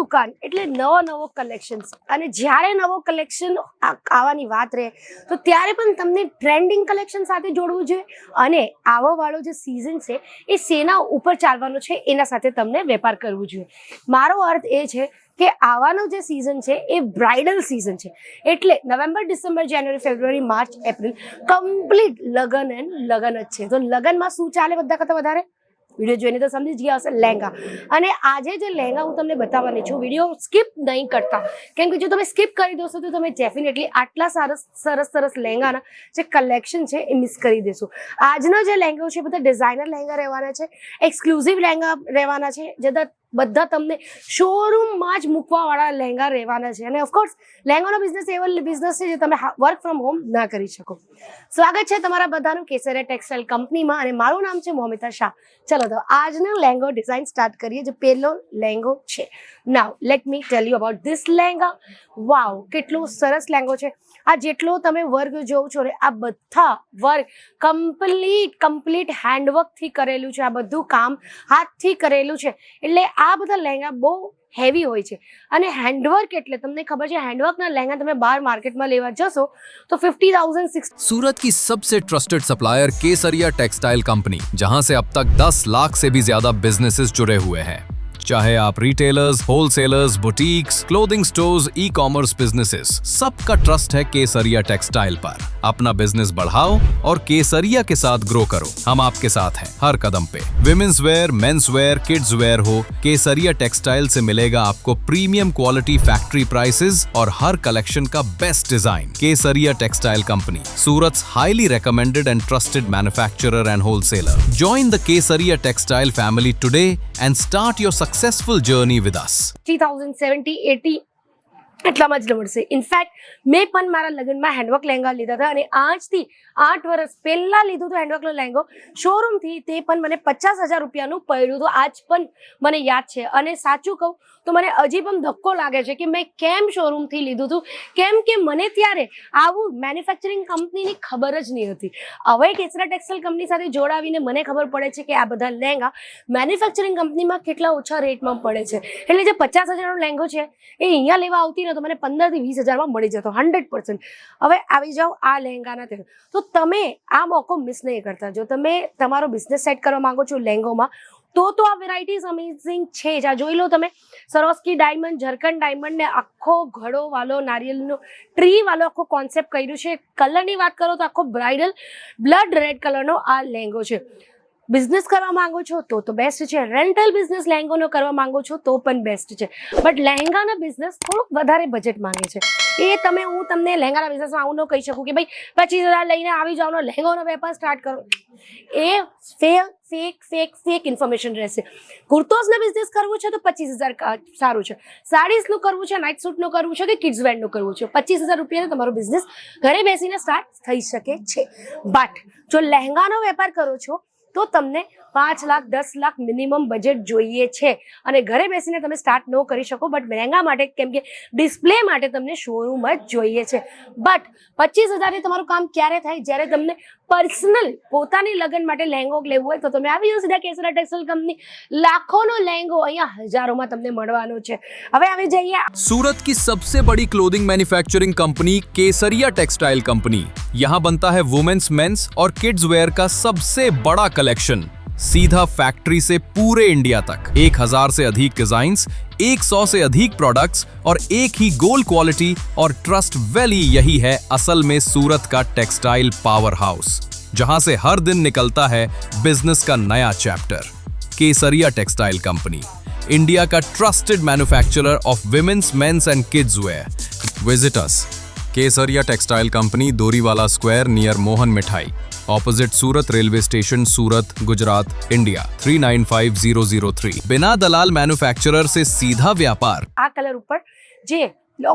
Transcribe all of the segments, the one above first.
દુકાન એટલે નવો કલેક્શન્સ, અને જ્યારે નવો કલેક્શન આવવાની વાત રહે તો ત્યારે પણ તમને ટ્રેન્ડિંગ કલેક્શન સાથે જોડવું જોઈએ, અને આવો વાળો જે સિઝન છે એ શેના ઉપર ચાલવાનો છે એના સાથે તમને વેપાર કરવું જોઈએ. મારો અર્થ એ છે કે આવાનો જે સિઝન છે એ બ્રાઇડલ સિઝન છે, એટલે નવેમ્બર, ડિસેમ્બર, જાન્યુઆરી, ફેબ્રુઆરી, માર્ચ, એપ્રિલ કમ્પ્લીટ લગન એન્ડ લગન જ છે. તો લગનમાં શું ચાલે બધા કરતાં વધારે? વિડીયો જોઈને તો સમજી જ ગયા હશે, લહેંગા. અને આજે જે લહેંગા હું તમને બતાવવાની છું, વિડીયો સ્કીપ નહીં કરતા, કેમ કે જો તમે સ્કીપ કરી દોશો તો તમે ડેફિનેટલી આટલા સરસ લહેંગાના જે કલેક્શન છે એ મિસ કરી દેશો. આજનો જે લહેંગો છે બધા ડિઝાઇનર લહેંગા રહેવાના છે, એક્સક્લુઝિવ લહેંગા રહેવાના છે, જે બધા તમને શોરૂમમાં જ મૂકવાવાળા લહેંગા રહેવાના છે. અને ઓફકોર્સ લહેંગાનો બિઝનેસ એવો બિઝનેસ છે જે તમે વર્ક ફ્રોમ હોમ ના કરી શકો. સ્વાગત છે તમારા બધાનું કેસરિયા ટેક્સટાઇલ કંપનીમાં, અને મારું નામ છે મોમિતા શાહ. ચલો તો આજનો લહેંગો ડિઝાઇન સ્ટાર્ટ કરીએ. જે પહેલો લહેંગો છે, now let me tell you about this lehenga. Wow, કેટલો સરસ લહેંગો છે. આ જેટલો તમે વર્ક જોવો છો ને, આ બધા વર્ક કમ્પ્લીટ હેન્ડવર્કથી કરેલું છે. આ બધું કામ હાથથી કરેલું છે, એટલે આ બધા લહેંગા બહુ હેવી હોય છે. અને હેન્ડવર્ક એટલે તમને ખબર છે, હેન્ડવર્કના લહેંગા તમે બહાર માર્કેટમાં લેવા જશો તો 50,000 60,000. सूरत की सबसे ट्रस्टेड सप्लायर केसरिया टेक्सटाइल कंपनी, जहां से अब तक 10 लाख से भी ज्यादा बिजनेसेस जुड़े हुए हैं. चाहे आप retailers, wholesalers, boutiques, clothing stores, e commerce businesses, सबका ट्रस्ट है केसरिया टेक्सटाइल पर. अपना बिजनेस बढ़ाओ और केसरिया के साथ ग्रो करो. हम आपके साथ हैं हर कदम पे. Women's wear, men's wear, kids wear हो, केसरिया टेक्सटाइल से मिलेगा आपको प्रीमियम क्वालिटी फैक्ट्री प्राइसेस और हर कलेक्शन का best design. Kesariya textile company, Surat highly recommended and trusted manufacturer and wholesaler. Join the Kesaria Textile family today and start your successful journey with us. 60,000, 70, 80 એટલામાં જ મળશે. In fact મેં પણ મારા લગ્નમાં handwork lehenga લીધા હતા, અને આજથી 8 વર્ષ પહેલા લીધું હતું હેન્ડવર્કનો લહેંગો શોરૂમથી. તે પણ મને 50,000 રૂપિયાનું પડ્યું હતું. આજ પણ મને યાદ છે. અને સાચું કહું તો મને હજી પણ ધક્કો લાગે છે કે મેં કેમ શોરૂમથી લીધું હતું, કેમ કે મને ત્યારે આવું મેન્યુફેક્ચરિંગ કંપનીની ખબર જ નહીં હતી. હવે કેસરિયા ટેક્સટાઇલ કંપની સાથે જોડાવીને મને ખબર પડે છે કે આ બધા લહેંગા મેન્યુફેક્ચરિંગ કંપનીમાં કેટલા ઓછા રેટમાં પડે છે. એટલે જે 50,000નો લહેંગો છે એ અહીંયા લેવા આવતી તો મને 15 થી 20,000માં મળી જતો 100%. હવે આવી જાઓ આ લહેંગાના તે, તો તમે આ મોકો મિસ નહીં કરતા. જો તમે તમારો બિઝનેસ સેટ કરવા માંગો છો લહેંગોમાં, તો આ વેરાયટીઝ અમેઝિંગ છે જ. આ જોઈ લો તમે, સરોસ્કી ડાયમંડ, ઝરકન ડાયમંડ ને આખો ઘડો વાળો નારિયેલનો ટ્રી વાળો આખો કોન્સેપ્ટ કર્યું છે. કલરની વાત કરો તો આખો બ્રાઇડલ બ્લડ રેડ કલરનો આ લહેંગો છે. બિઝનેસ કરવા માંગો છો તો બેસ્ટ છે. રેન્ટલ બિઝનેસ લહેંગોનો કરવા માંગો છો તો પણ બેસ્ટ છે. બટ લહેંગાના બિઝનેસ થોડુંક વધારે બજેટ માંગે છે. એ હું તમને લહેંગાના બિઝનેસમાં આવું ન કહી શકું કે ભાઈ 25,000 લઈને આવી જાઓ, લહેંગોનો વેપાર સ્ટાર્ટ કરો. એ ફેક ઇન્ફોર્મેશન રહેશે. કુર્તોઝનો બિઝનેસ કરવું છે તો 25,000 સારું છે. સાડીઝનું કરવું છે, નાઇટ સૂટનું કરવું છે કે કિડ્સ વેરનું કરવું છે, 25,000 રૂપિયાનો તમારો બિઝનેસ ઘરે બેસીને સ્ટાર્ટ થઈ શકે છે. બટ જો લહેંગાનો વેપાર કરો છો તો તમને 5 લાખ 10 લાખ મિનિમમ બજેટ જોઈએ છે, અને ઘરે બેસીને તમે સ્ટાર્ટ ન કરી શકો. બટ લહેંગા માટે, કેમ કે ડિસ્પ્લે માટે તમને શોરૂમ જ જોઈએ છે. બટ 25,000 તમારું કામ ક્યારે થાય? જ્યારે તમને પર્સનલ પોતાની લગ્ન માટે લહેંગો લેવું હોય તો તમે આવી જાઓ સીધા કેસરિયા ટેક્સટાઇલ કંપની. લાખોનો લહેંગો અહીંયા હજારોમાં તમને મળવાનો છે. હવે આવી જઈએ सूरत की सबसे बड़ी क्लोथिंग मैन्युफैक्चरिंग कंपनी केसरिया टेक्सटाइल कंपनी. यहाँ बनता है वुमेन्स, मेंस और किड्स वेयर का सबसे बड़ा कलेक्शन, सीधा फैक्ट्री से पूरे इंडिया तक. 1,000 से अधिक डिजाइन्स, 100 से अधिक प्रोडक्ट्स और एक ही गोल क्वालिटी और ट्रस्ट वैली. यही है असल में सूरत का टेक्सटाइल पावर हाउस, जहां से हर दिन निकलता है बिजनेस का नया chapter. Kesariya textile company, India का trusted manufacturer of women's, men's and kids wear. Visit us. Kesariya textile company, Doriwala square near Mohan Mithai, opposite Surat railway station, Surat, Gujarat, India 395003. बिना दलाल मैन्युफैक्चरर से सीधा व्यापार. આ કલર ઉપર જે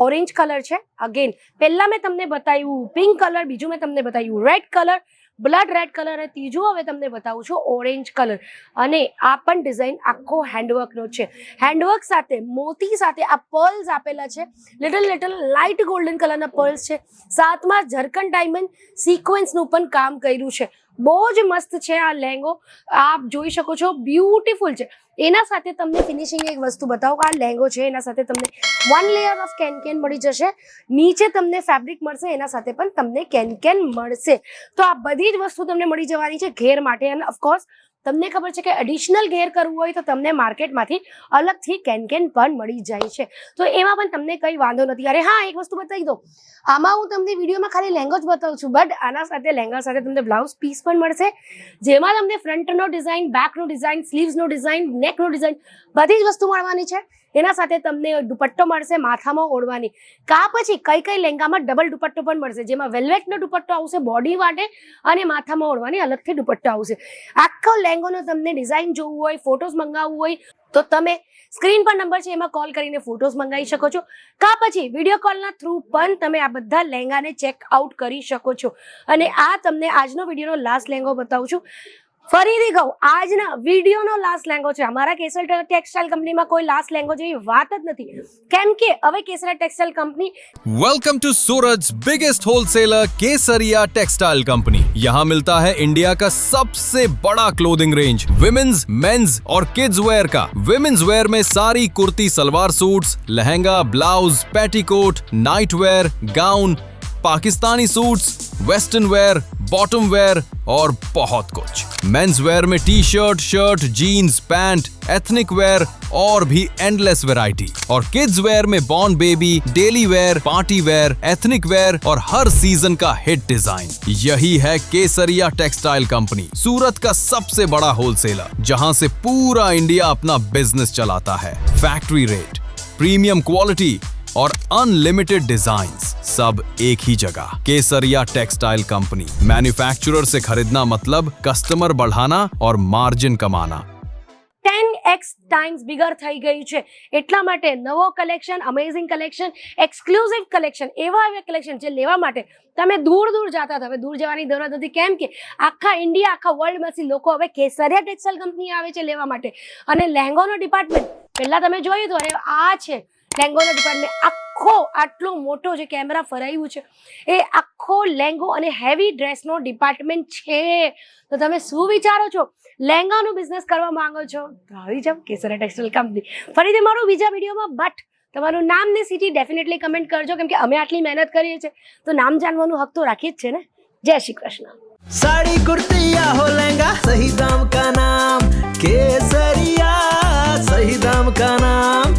ઓરેન્જ કલર છે, અગેન પહેલા મેં તમને બતાવ્યું પિંક કલર, બીજું મેં તમને બતાવ્યું red colour, blood red colour, અને ત્રીજું હવે તમને બતાવું છું ઓરેન્જ કલર. અને આ પણ ડિઝાઇન આખો હેન્ડવર્કનો છે. હેન્ડવર્ક સાથે મોતી સાથે આ પર્લ્સ આપેલા છે, લિટલ લાઇટ ગોલ્ડન કલરના પર્લ્સ છે. સાથમાં ઝરકન ડાયમંડ સિક્વન્સનું પણ કામ કર્યું છે. બહુ જ મસ્ત છે આ લહેંગો, આપ જોઈ શકો છો, બ્યુટીફુલ છે. એના સાથે તમને ફિનિશિંગ એક વસ્તુ બતાવો કે આ લહેંગો છે એના સાથે તમને 1 લેયર ઓફ કેન મળી જશે, નીચે તમને ફેબ્રિક મળશે, એના સાથે પણ તમને કેન મળશે. તો આ બધી જ વસ્તુ તમને મળી જવાની છે ઘેર માટે. અને ઓફકોર્સ તમને ખબર છે કે એડિશનલ ઘેર કરવું હોય તો તમને માર્કેટમાંથી અલગથી કેન પણ મળી જાય છે, તો એમાં પણ તમને કંઈ વાંધો નથી. અરે હા, એક વસ્તુ બતાવી દો, આમાં હું તમને વિડીયોમાં ખાલી લહેંગો જ બતાવું છું, બટ આના સાથે લહેંગા સાથે તમને બ્લાઉઝ પીસ પણ મળશે, જેમાં તમને ફ્રન્ટનો ડિઝાઇન, બેકનો ડિઝાઇન, સ્લીવ્સનો ડિઝાઇન, નેકનો ડિઝાઇન બધી જ વસ્તુ મળવાની છે. એના સાથે તમને દુપટ્ટો મળશે માથામાં ઓઢવાની. કા પછી કઈ લહેંગામાં ડબલ દુપટ્ટો પણ મળશે, જેમાં વેલ્વેટનો દુપટ્ટો આવશે બોડી માટે અને માથામાં ઓઢવાની અલગથી દુપટ્ટો આવશે. આખો લહેંગોનો તમને ડિઝાઇન જોવું હોય, ફોટોઝ મંગાવવું હોય તો તમે સ્ક્રીન પર નંબર છે એમાં કોલ કરીને ફોટોઝ મંગાવી શકો છો, કા પછી વિડીયો કોલના થ્રુ પણ તમે આ બધા લહેંગાને ચેક આઉટ કરી શકો છો. અને આ તમને આજનો વિડીયોનો લાસ્ટ લહેંગો બતાવું છું. ફરીથી કહું, આજના વિડીયોનો લાસ્ટ લહેંગો છે. અમારા કેસરિયા ટેક્સટાઇલ કંપનીમાં કોઈ લાસ્ટ લહેંગો જેવી વાત જ નથી, કેમ કે હવે Kesariya textile company welcome to Suraj biggest wholesaler Kesariya textile company. यहाँ मिलता है इंडिया का सबसे बड़ा क्लोथिंग रेंज विमेन्स, मेंस और किड्स वेयर का। विमेन्स वेयर में सारी kurti, salwar suits, lehenga, blouse, petticoat, night wear, gown, Pakistani suits, western wear, bottom wear और बहुत कुछ। मेंस वेयर में T shirt, shirt, jeans, pant, ethnic wear और भी एंडलेस वैरायटी। और किड्स वेयर में born baby, daily wear, party wear, ethnic wear और हर season का हिट डिजाइन। यही है केसरिया टेक्सटाइल कंपनी, सूरत का सबसे बड़ा होलसेलर, जहां से पूरा इंडिया अपना बिजनेस चलाता है। फैक्ट्री रेट, प्रीमियम क्वालिटी और अनलिमिटेड डिजाइन्स, सब एक ही जगह। केसरिया टेक्सटाइल कंपनी। मैन्युफैक्चरर से खरीदना मतलब कस्टमर बढ़ाना और मार्जिन कमाना। 10x ટાઈમ્સ બિગર થઈ ગયું છે, એટલા માટે નવો collection, amazing collection, exclusive collection, એવા કલેક્શન જે લેવા માટે તમે દૂર જતા હતા, હવે દૂર જવાની જરૂરત નથી, કેમ કે આખા ઇન્ડિયા, આખા વર્લ્ડમાંથી લોકો હવે કેસરિયા ટેક્સટાઇલ કંપની આવે છે લેવા માટે. અને લહેંગોનો ડિપાર્ટમેન્ટ પહેલા તમે જોયું તો, અરે આ છે લહેંગોનો ડિપાર્ટમેન્ટ, આખો આટલો મોટો જે કેમેરા ફરાયું છે એ આખો લહેંગો અને હેવી ડ્રેસનો ડિપાર્ટમેન્ટ છે. તો તમે શું વિચારો છો, લહેંગાનો બિઝનેસ કરવા માંગો છો તો આવી જાવ કેસરિયા ટેક્સટાઇલ કંપની. ફરીથી મળું બીજા વિડીયોમાં, બટ તમારું નામ ને સિટી ડેફિનેટલી કમેન્ટ કરજો, કેમ કે અમે આટલી મહેનત કરીએ છીએ તો નામ જાણવાનું હક તો રાખીએ જ છે ને. જય શ્રી કૃષ્ણ. साड़ी कुर्ती या हो लहंगा, सही दाम का नाम केसरिया, सही दाम का नाम